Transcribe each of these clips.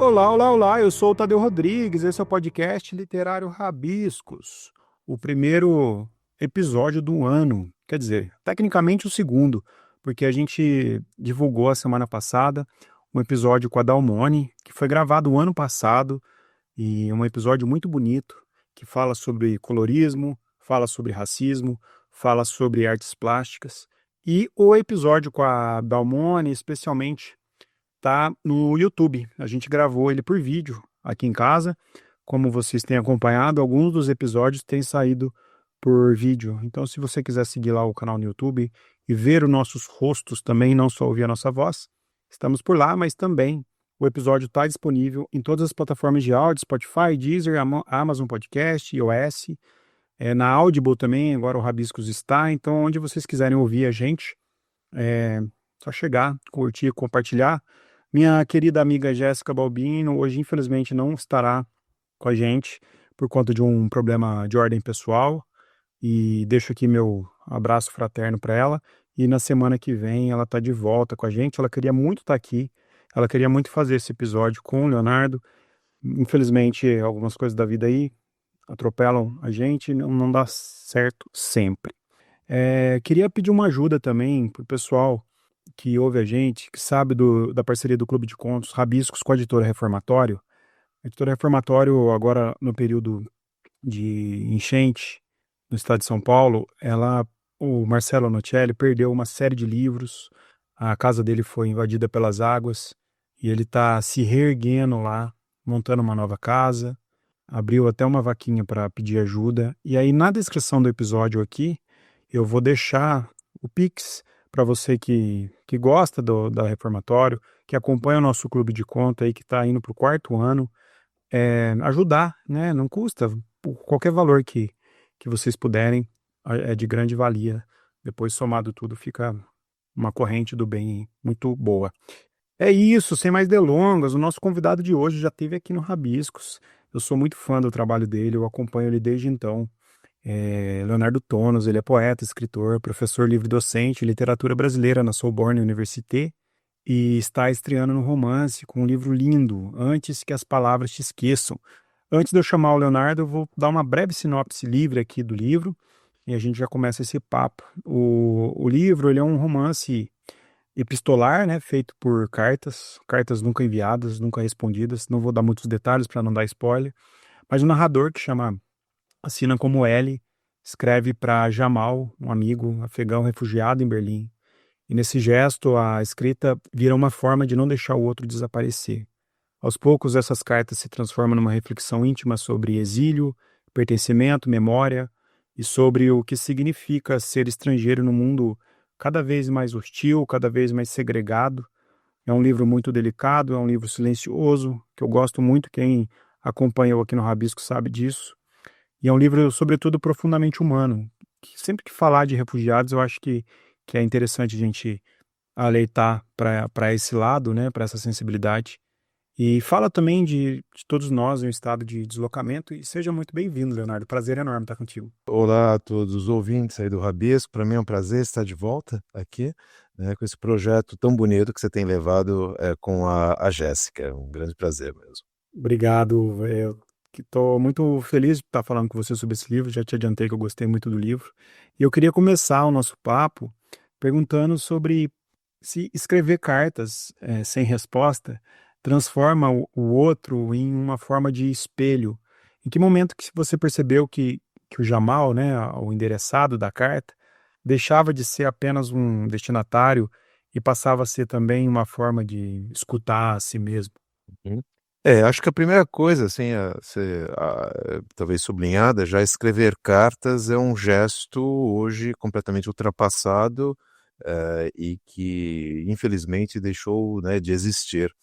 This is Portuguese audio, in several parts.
Olá, olá, olá, eu sou o Tadeu Rodrigues, esse é o podcast Literário Rabiscos, o primeiro episódio do ano, quer dizer, tecnicamente o segundo, porque a gente divulgou a semana passada um episódio com a Dalmone, que foi gravado o ano passado, e um episódio muito bonito, que fala sobre colorismo, fala sobre racismo, fala sobre artes plásticas, e o episódio com a Dalmone, especialmente, tá no YouTube. A gente gravou ele por vídeo aqui em casa. Como vocês têm acompanhado, alguns dos episódios têm saído por vídeo. Então, se você quiser seguir lá o canal no YouTube e ver os nossos rostos também, não só ouvir a nossa voz, estamos por lá, mas também o episódio está disponível em todas as plataformas de áudio, Spotify, Deezer, Amazon Podcast, iOS, na Audible também, agora o Rabiscos está. Então, onde vocês quiserem ouvir a gente, é só chegar, curtir, compartilhar. Minha querida amiga Jéssica Balbino hoje, infelizmente, não estará com a gente por conta de um problema de ordem pessoal, e deixo aqui meu abraço fraterno para ela. E na semana que vem ela está de volta com a gente. Ela queria muito estar aqui, ela queria muito fazer esse episódio com o Leonardo. Infelizmente, algumas coisas da vida aí atropelam a gente, não dá certo sempre. Queria pedir uma ajuda também pro pessoal que ouve a gente, que sabe da parceria do Clube de Contos Rabiscos com a Editora Reformatório. A Editora Reformatório, agora no período de enchente no estado de São Paulo, o Marcelo Anocelli perdeu uma série de livros, a casa dele foi invadida pelas águas e ele está se reerguendo lá, montando uma nova casa, abriu até uma vaquinha para pedir ajuda. E aí, na descrição do episódio aqui, eu vou deixar o Pix para você que gosta da Reformatório, que acompanha o nosso clube de conta aí, que está indo para o quarto ano, ajudar, né? Não custa, por qualquer valor que vocês puderem, é de grande valia. Depois, somado tudo, fica uma corrente do bem muito boa. É isso, sem mais delongas, o nosso convidado de hoje já esteve aqui no Rabiscos. Eu sou muito fã do trabalho dele, eu acompanho ele desde então. Leonardo Tonos, ele é poeta, escritor, professor livre-docente, literatura brasileira na Sorbonne Université, e está estreando no Romance com um livro lindo, Antes que as Palavras Te Esqueçam. Antes de eu chamar o Leonardo, eu vou dar uma breve sinopse livre aqui do livro, e a gente já começa esse papo. O livro, ele é um romance epistolar, né, feito por cartas nunca enviadas, nunca respondidas. Não vou dar muitos detalhes para não dar spoiler, mas o narrador, que assina como L, escreve para Jamal, um amigo afegão refugiado em Berlim. E nesse gesto, a escrita vira uma forma de não deixar o outro desaparecer. Aos poucos, essas cartas se transformam numa reflexão íntima sobre exílio, pertencimento, memória e sobre o que significa ser estrangeiro num mundo cada vez mais hostil, cada vez mais segregado. É um livro muito delicado, é um livro silencioso, que eu gosto muito. Quem acompanha eu aqui no Rabisco sabe disso. E é um livro, sobretudo, profundamente humano. Sempre que falar de refugiados, eu acho que é interessante a gente aleitar para esse lado, né, para essa sensibilidade. E fala também de todos nós em um estado de deslocamento. E seja muito bem-vindo, Leonardo. Prazer enorme estar contigo. Olá a todos os ouvintes aí do Rabisco. Para mim é um prazer estar de volta aqui, né, com esse projeto tão bonito que você tem levado com a Jéssica. É um grande prazer mesmo. Obrigado. Eu estou muito feliz de estar falando com você sobre esse livro. Já te adiantei que eu gostei muito do livro. E eu queria começar o nosso papo perguntando sobre se escrever cartas sem resposta transforma o outro em uma forma de espelho. Em que momento que você percebeu que o Jamal, né, o endereçado da carta, deixava de ser apenas um destinatário e passava a ser também uma forma de escutar a si mesmo? Uhum. Acho que a primeira coisa, assim, a ser talvez sublinhada, já escrever cartas é um gesto hoje completamente ultrapassado, e que infelizmente deixou, né, de existir.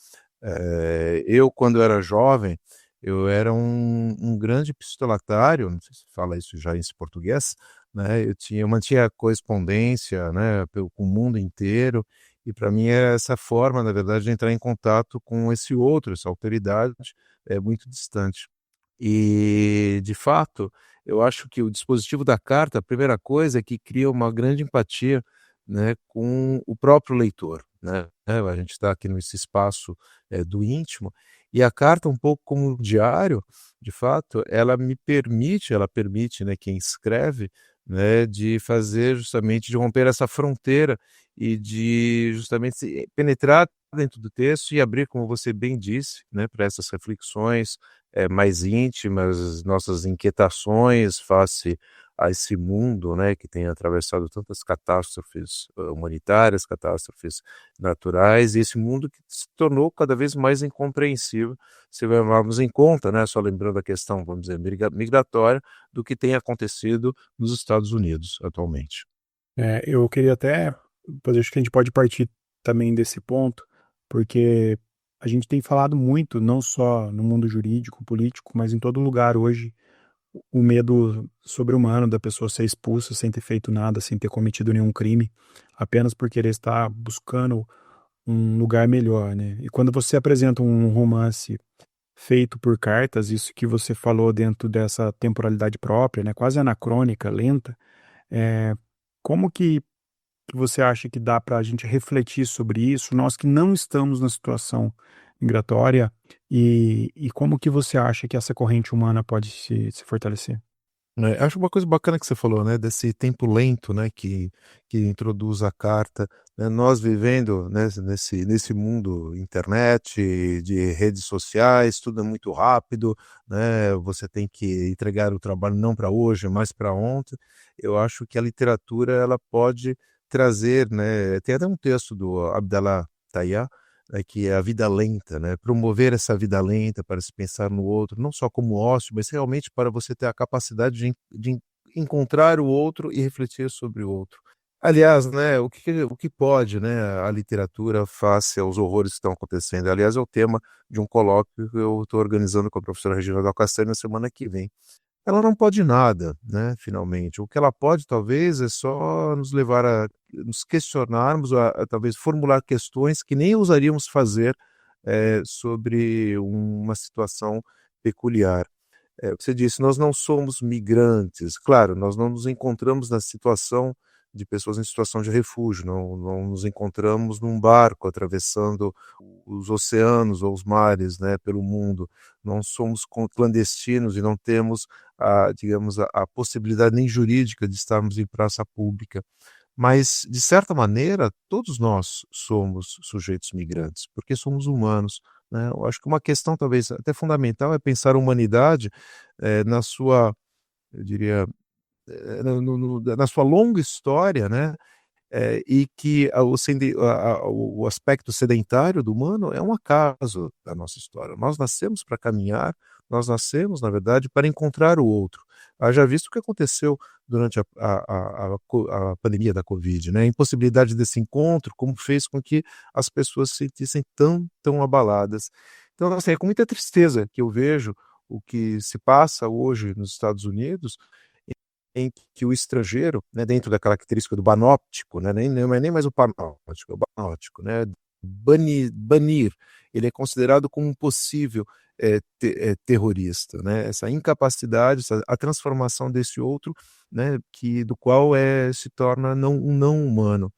Eu, quando era jovem, eu era um grande epistolatário, não sei se fala isso já em português, né, eu mantinha correspondência, né, com o mundo inteiro, e para mim era essa forma, na verdade, de entrar em contato com esse outro, essa alteridade, muito distante. E, de fato, eu acho que o dispositivo da carta, a primeira coisa é que cria uma grande empatia, né, com o próprio leitor. né? A gente está aqui nesse espaço do íntimo, e a carta, um pouco como um diário, de fato, ela permite, né, quem escreve, né, de fazer justamente, de romper essa fronteira e de justamente penetrar dentro do texto e abrir, como você bem disse, né, para essas reflexões mais íntimas, nossas inquietações face a esse mundo, né, que tem atravessado tantas catástrofes humanitárias, catástrofes naturais, e esse mundo que se tornou cada vez mais incompreensível, se levarmos em conta, né, só lembrando a questão, vamos dizer, migratória, do que tem acontecido nos Estados Unidos atualmente. Eu queria até, pois acho que a gente pode partir também desse ponto, porque a gente tem falado muito, não só no mundo jurídico, político, mas em todo lugar hoje, o medo sobre-humano da pessoa ser expulsa sem ter feito nada, sem ter cometido nenhum crime, apenas por querer estar buscando um lugar melhor, né? E quando você apresenta um romance feito por cartas, isso que você falou dentro dessa temporalidade própria, né? Quase anacrônica, lenta, é, como que você acha que dá para a gente refletir sobre isso, nós que não estamos na situação migratória, e como que você acha que essa corrente humana pode se fortalecer? Acho uma coisa bacana que você falou, né, desse tempo lento, né, que introduz a carta, né, nós vivendo, né, nesse mundo internet, de redes sociais, tudo é muito rápido, né, você tem que entregar o trabalho não para hoje, mas para ontem. Eu acho que a literatura ela pode trazer, né, tem até um texto do Abdallah Tayyah, que é a vida lenta, né, promover essa vida lenta para se pensar no outro, não só como ócio, mas realmente para você ter a capacidade de encontrar o outro e refletir sobre o outro. Aliás, né, o que pode, né, a literatura face aos horrores que estão acontecendo. Aliás, é o tema de um colóquio que eu estou organizando com a professora Regina Del Castello na semana que vem. Ela não pode nada, né, finalmente. O que ela pode, talvez, é só nos levar a nos questionarmos, a talvez formular questões que nem ousaríamos fazer, sobre uma situação peculiar. Você disse: "Nós não somos migrantes". Claro, nós não nos encontramos na situação de pessoas em situação de refúgio, não nos encontramos num barco atravessando os oceanos ou os mares, né, pelo mundo. Não somos clandestinos e não temos digamos, a possibilidade nem jurídica de estarmos em praça pública. Mas, de certa maneira, todos nós somos sujeitos migrantes, porque somos humanos, né. Eu acho que uma questão talvez até fundamental é pensar a humanidade, na sua, eu diria, na sua longa história, né, e que o aspecto sedentário do humano é um acaso da nossa história. Nós nascemos para caminhar, nós nascemos, na verdade, para encontrar o outro. Haja visto o que aconteceu durante a pandemia da Covid, né? A impossibilidade desse encontro, como fez com que as pessoas se sentissem tão abaladas. Então, assim, é com muita tristeza que eu vejo o que se passa hoje nos Estados Unidos, em que o estrangeiro, né, dentro da característica do banóptico, né, não é nem mais o panóptico, é o banóptico, né, banir, ele é considerado como um possível terrorista, né, essa incapacidade, a transformação desse outro, né, do qual se torna um não humano.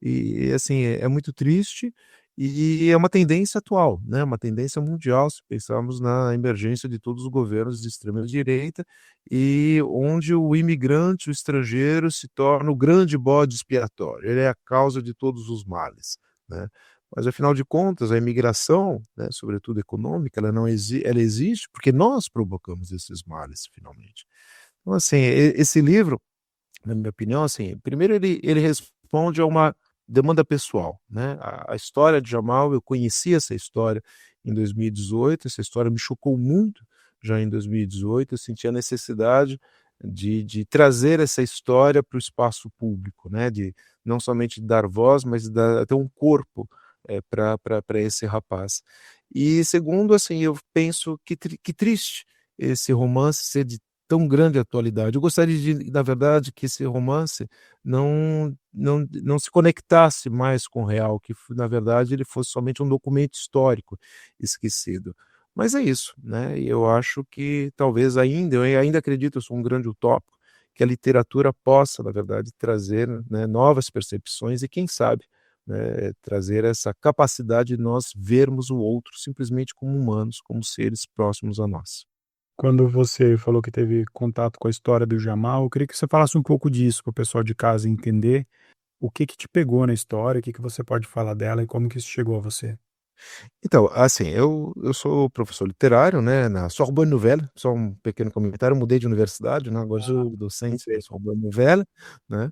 E assim, é muito triste e é uma tendência atual, né, uma tendência mundial, se pensarmos na emergência de todos os governos de extrema direita, e onde o imigrante, o estrangeiro, se torna o grande bode expiatório, ele é a causa de todos os males, né. Mas afinal de contas, a imigração, né, sobretudo econômica, ela existe porque nós provocamos esses males, finalmente. Então assim, esse livro, na minha opinião, assim, primeiro ele responde a uma demanda pessoal, né. A história de Jamal, eu conheci essa história em 2018, essa história me chocou muito já em 2018, eu senti a necessidade de trazer essa história para o espaço público, né, de não somente dar voz, mas dar até um corpo, para esse rapaz. E segundo, assim, eu penso que triste esse romance ser de tão grande atualidade. Eu gostaria na verdade, que esse romance não se conectasse mais com o real, que na verdade ele fosse somente um documento histórico esquecido. Mas é isso, né, e eu acho que talvez eu ainda acredito, eu sou um grande utópico, que a literatura possa, na verdade, trazer, né, novas percepções e quem sabe, né, trazer essa capacidade de nós vermos o outro simplesmente como humanos, como seres próximos a nós. Quando você falou que teve contato com a história do Jamal, eu queria que você falasse um pouco disso para o pessoal de casa entender o que que te pegou na história, o que que você pode falar dela e como que isso chegou a você. Então, assim, eu sou professor literário, né, na Sorbonne Nouvelle, só um pequeno comentário, eu mudei de universidade, né, agora Ah, sou docente da entendi. Sorbonne Nouvelle, né,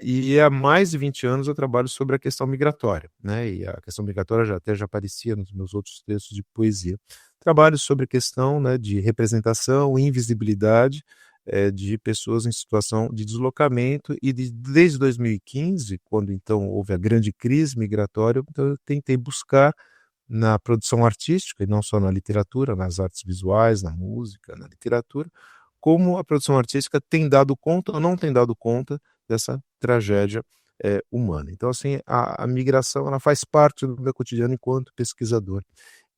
e há mais de 20 anos eu trabalho sobre a questão migratória, né, e a questão migratória já aparecia nos meus outros textos de poesia. Trabalho sobre a questão, né, de representação e invisibilidade, de pessoas em situação de deslocamento e desde 2015, quando então houve a grande crise migratória, então eu tentei buscar na produção artística, e não só na literatura, nas artes visuais, na música, na literatura, como a produção artística tem dado conta ou não tem dado conta dessa tragédia, humana. Então, assim, a migração ela faz parte do meu cotidiano enquanto pesquisador.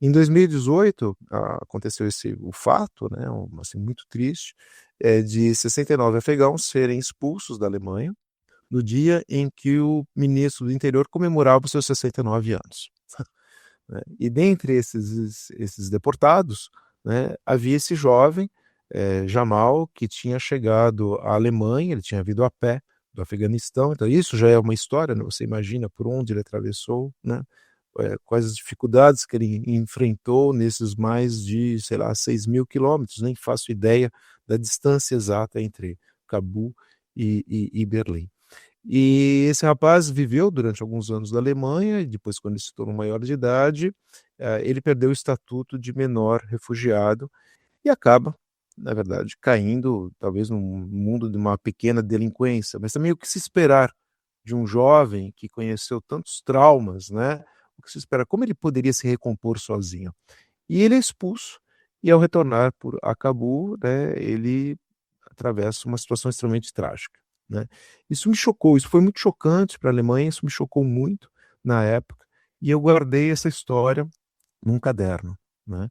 Em 2018, aconteceu o fato, né, assim, muito triste, de 69 afegãos serem expulsos da Alemanha, no dia em que o ministro do interior comemorava os seus 69 anos. Né. E dentre esses deportados, né, havia esse jovem, Jamal, que tinha chegado à Alemanha, ele tinha vindo a pé do Afeganistão, então isso já é uma história, né, você imagina por onde ele atravessou, né, quais as dificuldades que ele enfrentou nesses mais de, sei lá, 6.000 quilômetros, nem faço ideia da distância exata entre Cabul e Berlim. E esse rapaz viveu durante alguns anos na Alemanha e depois quando ele se tornou maior de idade, ele perdeu o estatuto de menor refugiado e acaba, na verdade, caindo talvez num mundo de uma pequena delinquência, mas também o que se esperar de um jovem que conheceu tantos traumas, né, o que se espera, como ele poderia se recompor sozinho? E ele é expulso, e ao retornar a Cabul, né, ele atravessa uma situação extremamente trágica, né. Isso me chocou, isso foi muito chocante para a Alemanha, isso me chocou muito na época, e eu guardei essa história num caderno, né.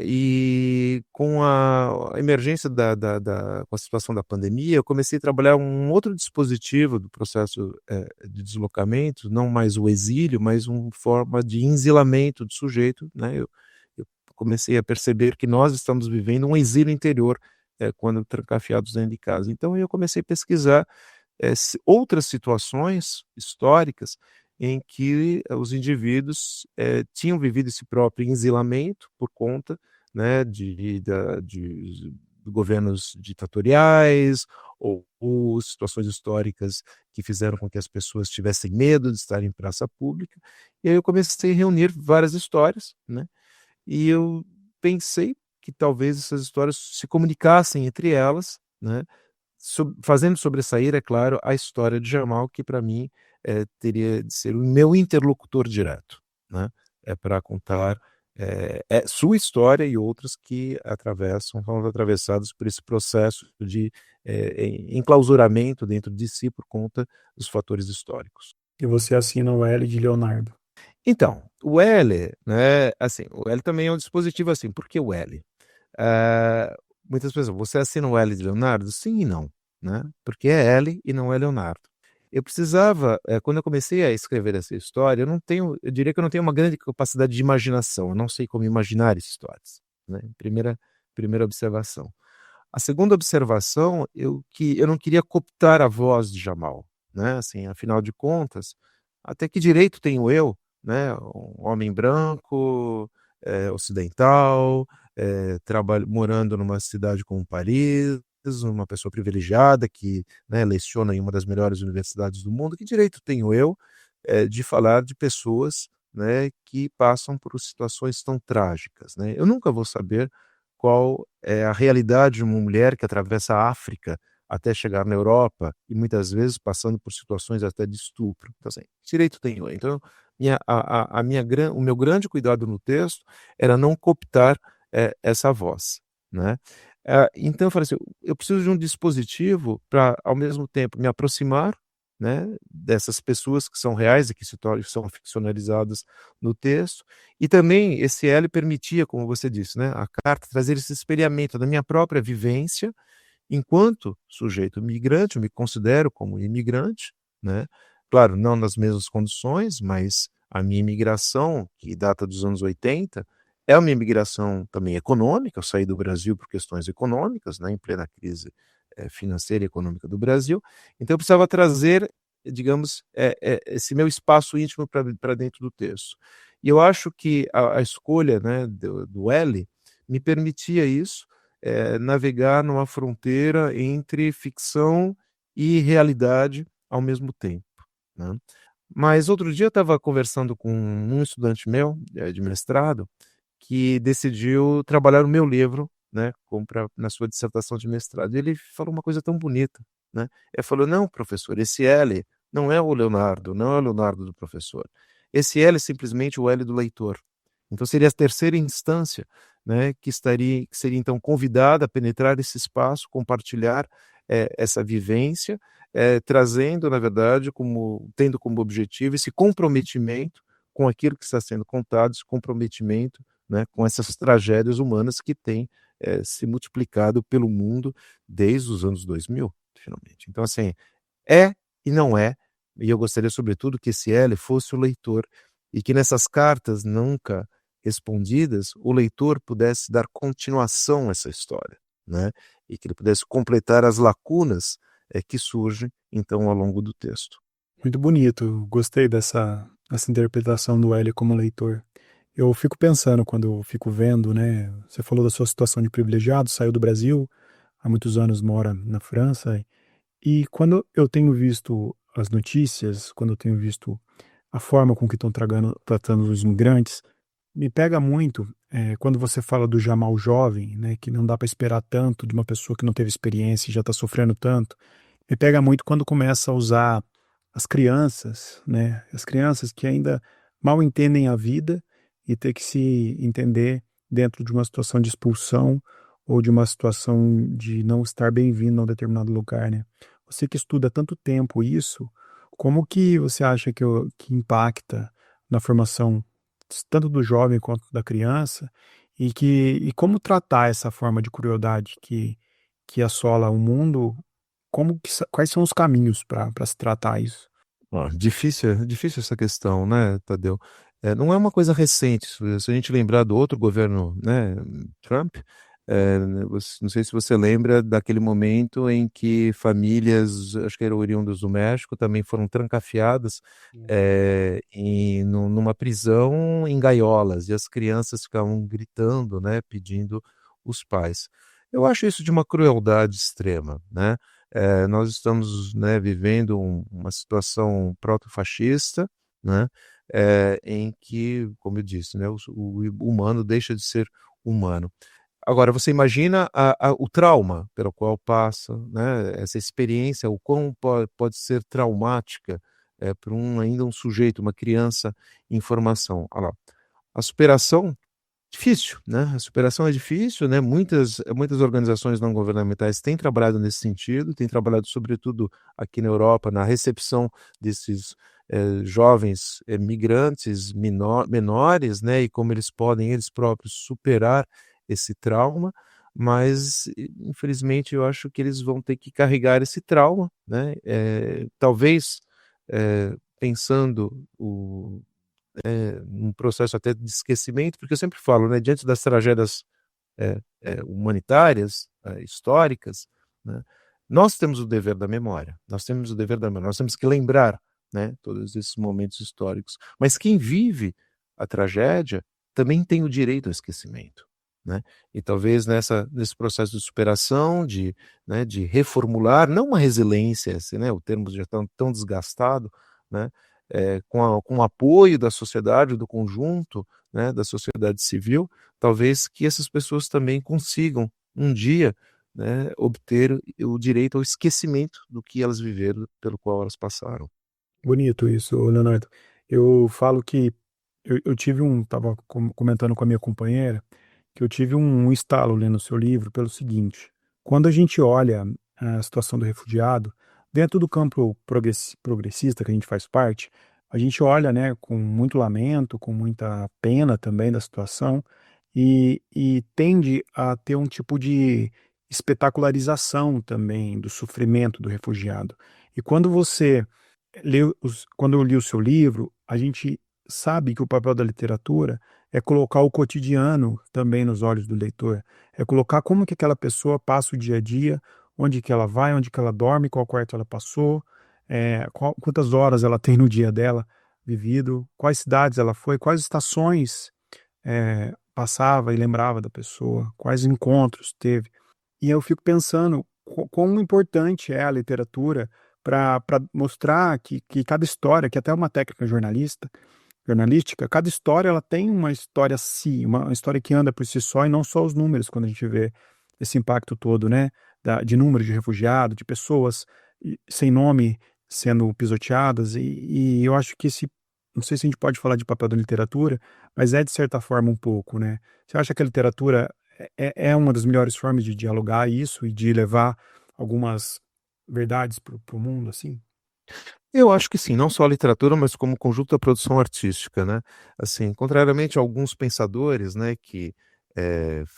E com a emergência com a situação da pandemia, eu comecei a trabalhar um outro dispositivo do processo, de deslocamento, não mais o exílio, mas uma forma de ensilamento do sujeito, né. Eu comecei a perceber que nós estamos vivendo um exílio interior, quando trancafiados dentro de casa. Então eu comecei a pesquisar outras situações históricas em que os indivíduos tinham vivido esse próprio exilamento por conta, né, de governos ditatoriais ou situações históricas que fizeram com que as pessoas tivessem medo de estar em praça pública. E aí eu comecei a reunir várias histórias, né, e eu pensei que talvez essas histórias se comunicassem entre elas, né, fazendo sobressair, é claro, a história de Jamal, que para mim, teria de ser o meu interlocutor direto, né, para contar, sua história e outras que fomos atravessados por esse processo de, enclausuramento dentro de si por conta dos fatores históricos. E você assina o L de Leonardo. Então, o L, né, assim, o L também é um dispositivo assim, por que o L? Ah, muitas pessoas: "Você assina o L de Leonardo?" Sim e não, né, porque é L e não é Leonardo. Eu precisava, quando eu comecei a escrever essa história, eu diria que eu não tenho uma grande capacidade de imaginação, eu não sei como imaginar histórias, né, primeira observação. A segunda observação, que eu não queria cooptar a voz de Jamal, né, assim, afinal de contas, até que direito tenho eu, né, um homem branco, ocidental, morando numa cidade como Paris, uma pessoa privilegiada que, né, leciona em uma das melhores universidades do mundo, que direito tenho eu, de falar de pessoas, né, que passam por situações tão trágicas, né? Eu nunca vou saber qual é a realidade de uma mulher que atravessa a África até chegar na Europa e muitas vezes passando por situações até de estupro. Então, assim, que direito tenho eu? Então, o meu grande cuidado no texto era não cooptar, essa voz, né. Então eu falei assim: "Eu preciso de um dispositivo para, ao mesmo tempo, me aproximar, né, dessas pessoas que são reais e que são ficcionalizadas no texto, e também esse L permitia, como você disse, né, a carta trazer esse espelhamento da minha própria vivência enquanto sujeito migrante, eu me considero como imigrante, né, claro, não nas mesmas condições, mas a minha imigração, que data dos anos 80, é uma imigração também econômica. Eu saí do Brasil por questões econômicas, né, em plena crise financeira e econômica do Brasil. Então eu precisava trazer, digamos, esse meu espaço íntimo para dentro do texto. E eu acho que a escolha, né, do L me permitia isso, navegar numa fronteira entre ficção e realidade ao mesmo tempo, né. Mas outro dia eu estava conversando com um estudante meu, de mestrado, que decidiu trabalhar o meu livro, né, como na sua dissertação de mestrado. E ele falou uma coisa tão bonita, né. Ele falou: "Não, professor, esse L não é o Leonardo, não é o Leonardo do professor. Esse L é simplesmente o L do leitor. Então seria a terceira instância, né, que seria então convidada a penetrar esse espaço, compartilhar, essa vivência, trazendo, na verdade, como tendo como objetivo esse comprometimento com aquilo que está sendo contado, esse comprometimento, né, com essas tragédias humanas que têm, se multiplicado pelo mundo desde os anos 2000, finalmente. Então, assim, é e não é, e eu gostaria sobretudo que esse L fosse o leitor, e que nessas cartas nunca respondidas, o leitor pudesse dar continuação a essa história, né, e que ele pudesse completar as lacunas, que surgem, então, ao longo do texto. Muito bonito, gostei dessa interpretação do Hélio como leitor. Eu fico pensando quando eu fico vendo, né? Você falou da sua situação de privilegiado, saiu do Brasil, há muitos anos mora na França, e quando eu tenho visto as notícias, quando eu tenho visto a forma com que estão tratando os imigrantes, me pega muito quando você fala do Jamal jovem, né? Que não dá para esperar tanto de uma pessoa que não teve experiência e já está sofrendo tanto. Me pega muito quando começa a usar as crianças, né? As crianças que ainda mal entendem a vida e ter que se entender dentro de uma situação de expulsão ou de uma situação de não estar bem-vindo a um determinado lugar, né? Você que estuda há tanto tempo isso, como que você acha que impacta na formação tanto do jovem quanto da criança e como tratar essa forma de crueldade que assola o mundo quais são os caminhos para se tratar isso? Ó, difícil essa questão, né, Tadeu. Não é uma coisa recente, se a gente lembrar do outro governo, né, Trump, não sei se você lembra daquele momento em que famílias, acho que eram oriundas do México, também foram trancafiadas, numa prisão em gaiolas, e as crianças ficavam gritando, né, pedindo os pais. Eu acho isso de uma crueldade extrema, né. Nós estamos, né, vivendo uma situação proto-fascista, né, em que, como eu disse, né, o humano deixa de ser humano. Agora você imagina o trauma pelo qual passa, né, essa experiência, o quão pode ser traumática, para ainda um sujeito, uma criança em formação. Olha lá, a superação difícil, né, a superação é difícil, né, muitas organizações não governamentais têm trabalhado nesse sentido, têm trabalhado sobretudo aqui na Europa, na recepção desses, jovens, migrantes menores, né, e como eles podem eles próprios superar esse trauma, mas infelizmente eu acho que eles vão ter que carregar esse trauma, né, talvez, pensando um processo até de esquecimento, porque eu sempre falo, né, diante das tragédias, humanitárias, históricas, né, nós temos o dever da memória, nós temos o dever da memória, nós temos que lembrar, né, todos esses momentos históricos, mas quem vive a tragédia também tem o direito ao esquecimento, né, e talvez nesse processo de superação, né, de reformular, não uma resiliência, assim, né, o termo já está tão desgastado, né, com o apoio da sociedade, do conjunto, né, da sociedade civil, talvez que essas pessoas também consigam um dia, né, obter o direito ao esquecimento do que elas viveram, pelo qual elas passaram. Bonito isso, Leonardo. Eu falo que eu tive estava comentando com a minha companheira, que eu tive um estalo lendo o seu livro pelo seguinte: quando a gente olha a situação do refugiado, dentro do campo progressista que a gente faz parte, a gente olha, né, com muito lamento, com muita pena também da situação, e tende a ter um tipo de espetacularização também do sofrimento do refugiado. E quando você quando eu li o seu livro, a gente sabe que o papel da literatura é colocar o cotidiano também nos olhos do leitor, é colocar como que aquela pessoa passa o dia a dia, onde que ela vai, onde que ela dorme, qual quarto ela passou, quantas horas ela tem no dia dela vivido, quais cidades ela foi, quais estações passava e lembrava da pessoa, quais encontros teve. E eu fico pensando quão importante é a literatura para mostrar que cada história, que até uma técnica jornalística, cada história ela tem uma história si, uma história que anda por si só e não só os números, quando a gente vê esse impacto todo, né, de número de refugiados, de pessoas sem nome sendo pisoteadas, e eu acho que não sei se a gente pode falar de papel da literatura, mas é de certa forma um pouco, né? Você acha que a literatura é uma das melhores formas de dialogar isso e de levar algumas verdades para o mundo, assim? Eu acho que sim, não só a literatura, mas como conjunto da produção artística, né. Assim, contrariamente a alguns pensadores, né, que,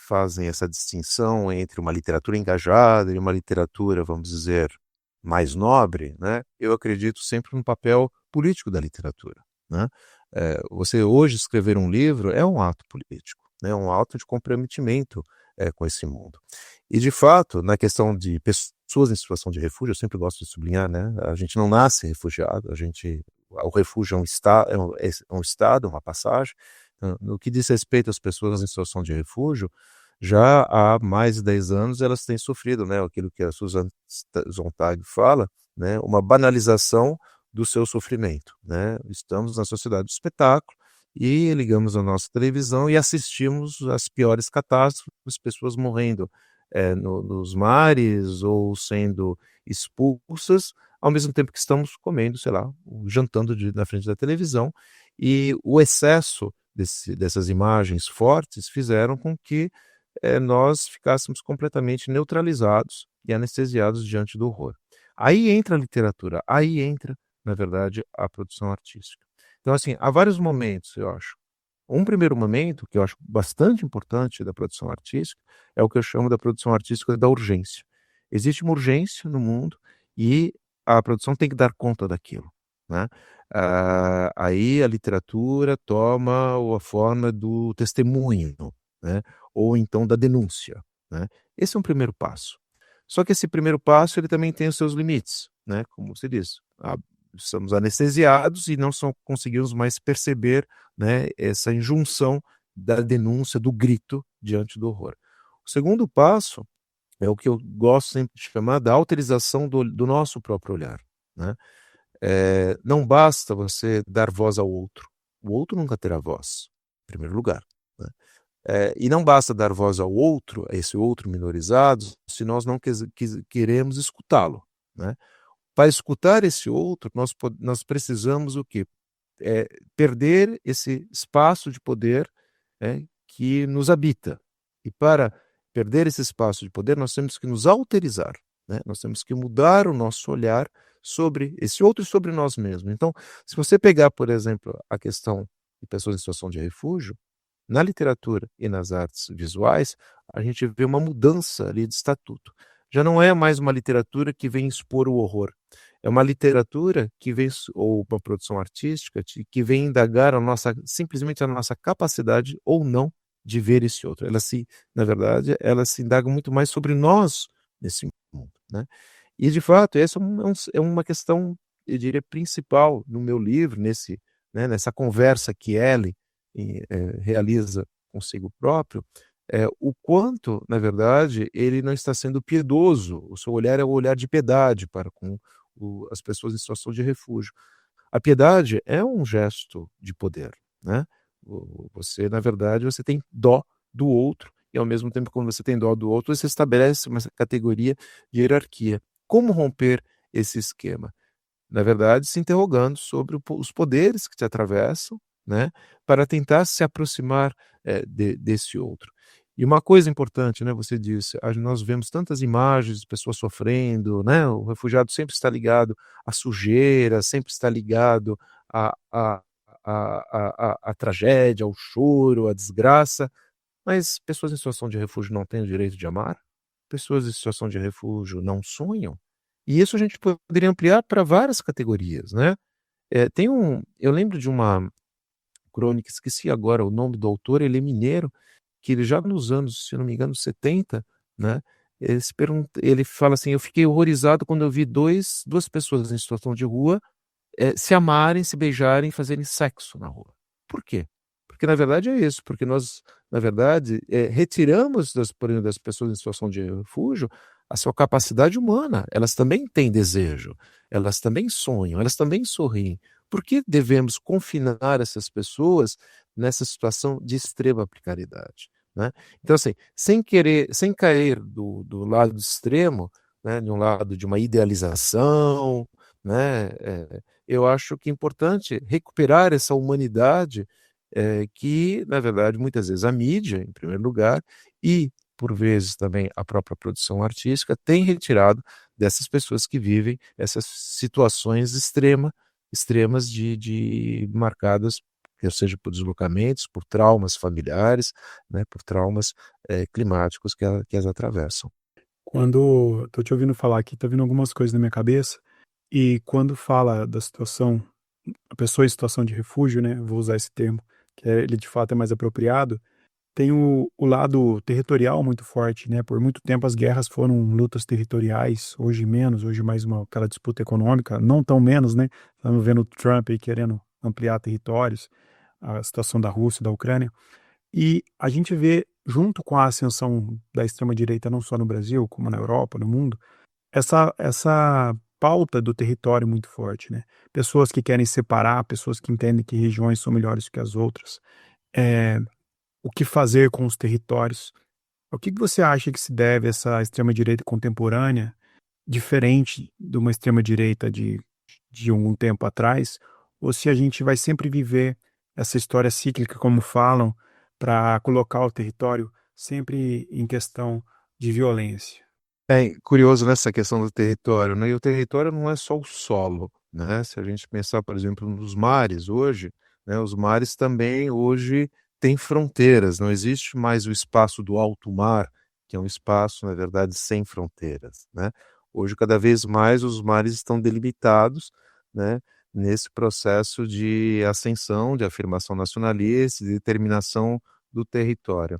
fazem essa distinção entre uma literatura engajada e uma literatura, vamos dizer, mais nobre, né, eu acredito sempre no papel político da literatura, né. Você hoje escrever um livro é um ato político, né, é um ato de comprometimento, com esse mundo. E de fato, na questão de pessoas em situação de refúgio, eu sempre gosto de sublinhar, né, a gente não nasce refugiado, o refúgio é um estado, uma passagem. No que diz respeito às pessoas em situação de refúgio, já há mais de 10 anos elas têm sofrido, né, aquilo que a Susan Sontag fala, né, uma banalização do seu sofrimento, né. Estamos na sociedade do espetáculo e ligamos a nossa televisão e assistimos às piores catástrofes, pessoas morrendo nos mares ou sendo expulsas, ao mesmo tempo que estamos comendo, sei lá, jantando na frente da televisão, e o excesso dessas imagens fortes fizeram com que nós ficássemos completamente neutralizados e anestesiados diante do horror. Aí entra a literatura, aí entra, na verdade, a produção artística. Então, assim, há vários momentos, eu acho. Um primeiro momento, que eu acho bastante importante da produção artística, é o que eu chamo da produção artística da urgência. Existe uma urgência no mundo e a produção tem que dar conta daquilo, né. Aí a literatura toma a forma do testemunho, né, ou então da denúncia, né. Esse é um primeiro passo. Só que esse primeiro passo ele também tem os seus limites, né, como você disse, estamos anestesiados e não conseguimos mais perceber, né, essa injunção da denúncia, do grito diante do horror. O segundo passo é o que eu gosto sempre de chamar da autorização do nosso próprio olhar, né. Não basta você dar voz ao outro, o outro nunca terá voz, em primeiro lugar, né. E não basta dar voz ao outro, a esse outro minorizado, se nós não queremos escutá-lo, né. Para escutar esse outro, nós precisamos o quê? Perder esse espaço de poder, né, que nos habita. E para perder esse espaço de poder, nós temos que nos alterizar, né? Nós temos que mudar o nosso olhar sobre esse outro e sobre nós mesmos. Então, se você pegar, por exemplo, a questão de pessoas em situação de refúgio, na literatura e nas artes visuais, a gente vê uma mudança ali de estatuto. Já não é mais uma literatura que vem expor o horror, é uma literatura que vem ou uma produção artística que vem indagar simplesmente a nossa capacidade ou não de ver esse outro. Na verdade, ela se indaga muito mais sobre nós nesse mundo, né. E de fato essa é uma questão, eu diria, principal no meu livro, nessa conversa que Ellie realiza consigo próprio, o quanto, na verdade, ele não está sendo piedoso, o seu olhar é o olhar de piedade para com as pessoas em situação de refúgio. A piedade é um gesto de poder, né. Você, na verdade, você tem dó do outro e, ao mesmo tempo, quando você tem dó do outro, você estabelece uma categoria de hierarquia. Como romper esse esquema? Na verdade, se interrogando sobre os poderes que te atravessam, né, para tentar se aproximar, desse outro. E uma coisa importante, né, você disse, nós vemos tantas imagens de pessoas sofrendo, né, o refugiado sempre está ligado à sujeira, sempre está ligado à tragédia, ao choro, à desgraça, mas pessoas em situação de refúgio não têm o direito de amar? Pessoas em situação de refúgio não sonham? E isso a gente poderia ampliar para várias categorias, né. Eu lembro de uma crônica, esqueci agora o nome do autor, ele é mineiro, que ele já nos anos, se eu não me engano, 70, né, ele fala assim: "Eu fiquei horrorizado quando eu vi 2 pessoas em situação de rua, se amarem, se beijarem, fazerem sexo na rua". Por quê? Porque na verdade é isso, porque nós, na verdade, retiramos por exemplo, das pessoas em situação de refúgio, a sua capacidade humana. Elas também têm desejo, elas também sonham, elas também sorriem. Por que devemos confinar essas pessoas nessa situação de extrema precariedade, né? Então assim, sem cair do lado extremo, né, de um lado de uma idealização, né, eu acho que é importante recuperar essa humanidade, que, na verdade, muitas vezes a mídia, em primeiro lugar, e, por vezes, também a própria produção artística, tem retirado dessas pessoas que vivem essas situações extremas de marcadas, quer seja por deslocamentos, por traumas familiares, né, por traumas, climáticos que as atravessam. Quando tô te ouvindo falar aqui, tá vindo algumas coisas na minha cabeça, e quando fala da situação, a pessoa em situação de refúgio, né, vou usar esse termo, que ele de fato é mais apropriado, tem o lado territorial muito forte, né, por muito tempo as guerras foram lutas territoriais, hoje menos, hoje mais aquela disputa econômica, não tão menos, né, estamos vendo o Trump aí querendo ampliar territórios, a situação da Rússia e da Ucrânia, e a gente vê, junto com a ascensão da extrema-direita, não só no Brasil, como na Europa, no mundo, essa pauta do território muito forte, né. Pessoas que querem separar, pessoas que entendem que regiões são melhores que as outras. Eh, o que fazer com os territórios? O que que você acha que se deve essa extrema-direita contemporânea, diferente de uma extrema-direita de um tempo atrás, ou se a gente vai sempre viver essa história cíclica, como falam, para colocar o território sempre em questão de violência? É curioso nessa questão do território, né, e o território não é só o solo, né, se a gente pensar, por exemplo, nos mares hoje, né, os mares também hoje têm fronteiras, não existe mais o espaço do alto mar, que é um espaço, na verdade, sem fronteiras, né. Hoje, cada vez mais, os mares estão delimitados, né, nesse processo de ascensão, de afirmação nacionalista, de determinação do território.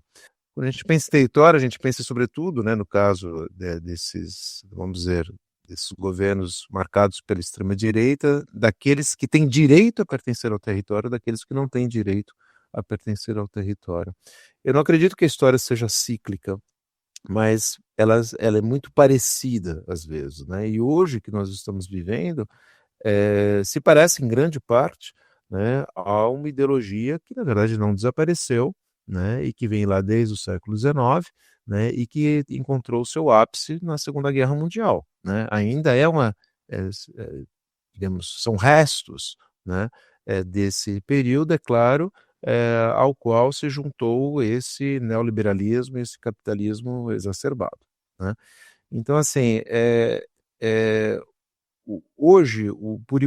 Quando a gente pensa em território, a gente pensa sobretudo, né, no caso desses, vamos dizer, desses governos marcados pela extrema direita, daqueles que têm direito a pertencer ao território, daqueles que não têm direito a pertencer ao território. Eu não acredito que a história seja cíclica, mas ela é muito parecida às vezes, né, e hoje que nós estamos vivendo, se parece em grande parte, né, a uma ideologia que na verdade não desapareceu, né, e que vem lá desde o século XIX, né, e que encontrou o seu ápice na Segunda Guerra Mundial, né. Ainda é uma, digamos, são restos, né, desse período, é claro, ao qual se juntou esse neoliberalismo, esse capitalismo exacerbado, né. Então assim, eh hoje,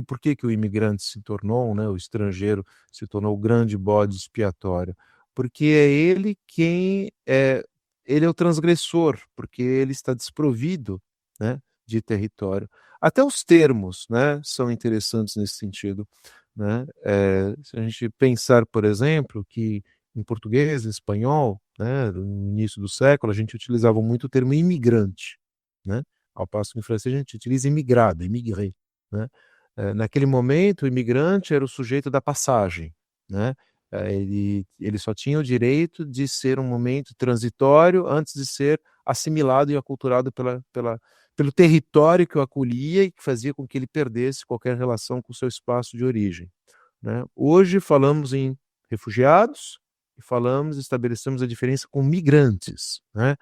por que que o imigrante se tornou, né, o estrangeiro se tornou o grande bode expiatório? Porque é ele quem ele é o transgressor, porque ele está desprovido, né, de território. Até os termos, né, são interessantes nesse sentido, né. Se a gente pensar, por exemplo, que em português, em espanhol, né, no início do século, a gente utilizava muito o termo imigrante, né. Ao passo que em francês a gente utiliza imigrado, immigré, né. Naquele momento o imigrante era o sujeito da passagem, né. Ele só tinha o direito de ser um momento transitório antes de ser assimilado e aculturado pelo território que o acolhia e que fazia com que ele perdesse qualquer relação com o seu espaço de origem, né. Hoje falamos em refugiados e estabelecemos a diferença com migrantes, né.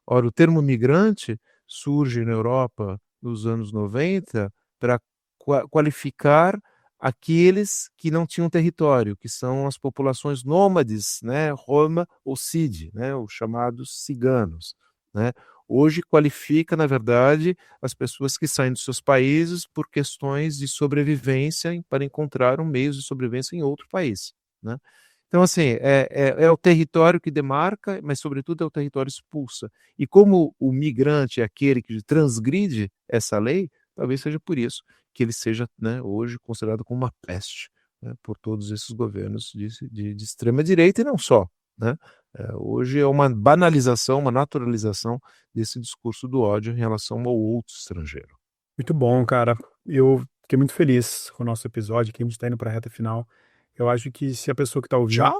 Ora, o termo migrante surge na Europa nos anos 90 para qualificar aqueles que não tinham território, que são as populações nômades, né, Roma ou Cid, né, os chamados ciganos, né. Hoje qualifica, na verdade, as pessoas que saem dos seus países por questões de sobrevivência para encontrar um meio de sobrevivência em outro país, né. Então, assim, é o território que demarca, mas sobretudo é o território expulsa. E como o migrante é aquele que transgride essa lei, talvez seja por isso que ele seja, né, hoje considerado como uma peste, né, por todos esses governos de extrema direita e não só, né? Hoje é uma banalização, uma naturalização desse discurso do ódio em relação ao outro estrangeiro. Muito bom, cara. Eu fiquei muito feliz com o nosso episódio, que a gente está indo para a reta final. Eu acho que se a pessoa que está ouvindo Já?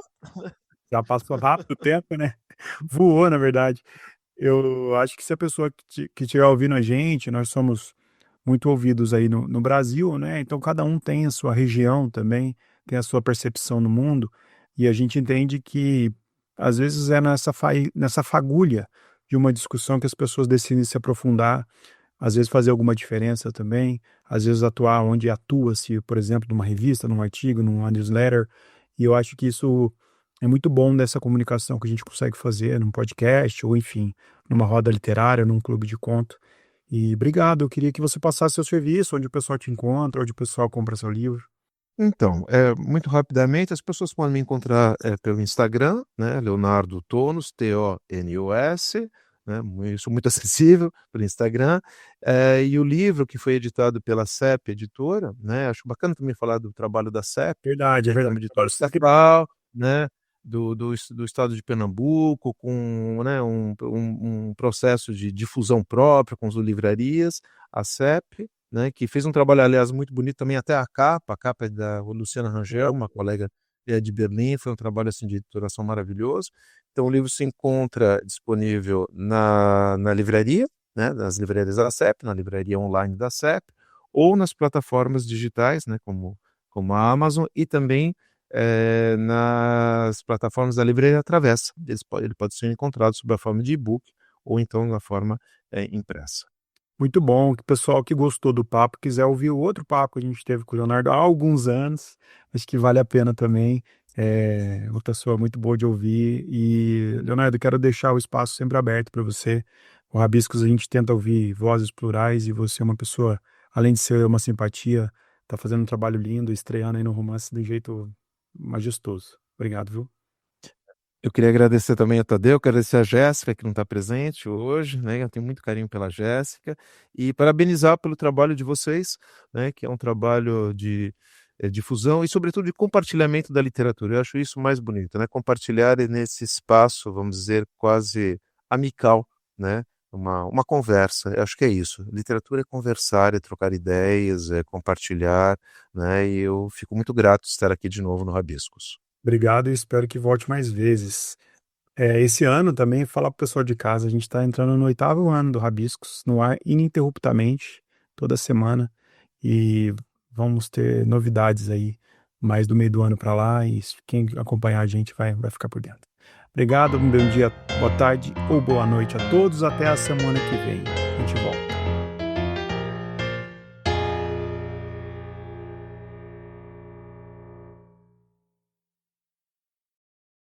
já passou rápido o tempo, né? Voou, na verdade. Eu acho que se a pessoa que estiver ouvindo a gente, nós somos muito ouvidos aí no Brasil, né? Então cada um tem a sua região também, tem a sua percepção no mundo, e a gente entende que às vezes é nessa fagulha de uma discussão que as pessoas decidem se aprofundar, às vezes fazer alguma diferença também, às vezes atuar onde atua-se, por exemplo, numa revista, num artigo, numa newsletter, e eu acho que isso é muito bom dessa comunicação que a gente consegue fazer num podcast ou, enfim, numa roda literária, num clube de conto. E obrigado, eu queria que você passasse seu serviço, onde o pessoal te encontra, onde o pessoal compra seu livro. Então, muito rapidamente, as pessoas podem me encontrar pelo Instagram, né, Leonardo Tonos, Tonos, né, sou muito acessível pelo Instagram, e o livro que foi editado pela CEP Editora, né, acho bacana também falar do trabalho da CEP, Verdade, é né, que é um verdade. editório central, né, do estado de Pernambuco, com, né, um processo de difusão própria com as livrarias, a CEP, né, que fez um trabalho, aliás, muito bonito também, até a capa é da Luciana Rangel, uma colega de Berlim, foi um trabalho assim, de editoração maravilhoso. Então o livro se encontra disponível na livraria, né, nas livrarias da CEP, na livraria online da CEP, ou nas plataformas digitais, né, como a Amazon, e também nas plataformas da Livraria Travessa. Ele pode ser encontrado sob a forma de e-book ou então na forma impressa. Muito bom, que o pessoal que gostou do papo, quiser ouvir o outro papo que a gente teve com o Leonardo há alguns anos, acho que vale a pena também. É uma pessoa muito boa de ouvir. E, Leonardo, quero deixar o espaço sempre aberto para você. O Rabiscos, a gente tenta ouvir vozes plurais e você é uma pessoa, além de ser uma simpatia, tá fazendo um trabalho lindo, estreando aí no romance de um jeito majestoso. Obrigado, viu? Eu queria agradecer também a Tadeu, quero agradecer a Jéssica, que não está presente hoje, né? Eu tenho muito carinho pela Jéssica, e parabenizar pelo trabalho de vocês, né? Que é um trabalho de difusão e, sobretudo, de compartilhamento da literatura. Eu acho isso mais bonito, né? Compartilhar nesse espaço, vamos dizer, quase amical, né? Uma conversa, eu acho que é isso. Literatura é conversar, é trocar ideias, é compartilhar, né? E eu fico muito grato de estar aqui de novo no Rabiscos. Obrigado e espero que volte mais vezes. Esse ano também, falar pro pessoal de casa, a gente está entrando no 8º ano do Rabiscos, no ar ininterruptamente, toda semana, e vamos ter novidades aí mais do meio do ano para lá, e quem acompanhar a gente vai ficar por dentro. Obrigado, um bom dia, boa tarde ou boa noite a todos, até a semana que vem. A gente volta.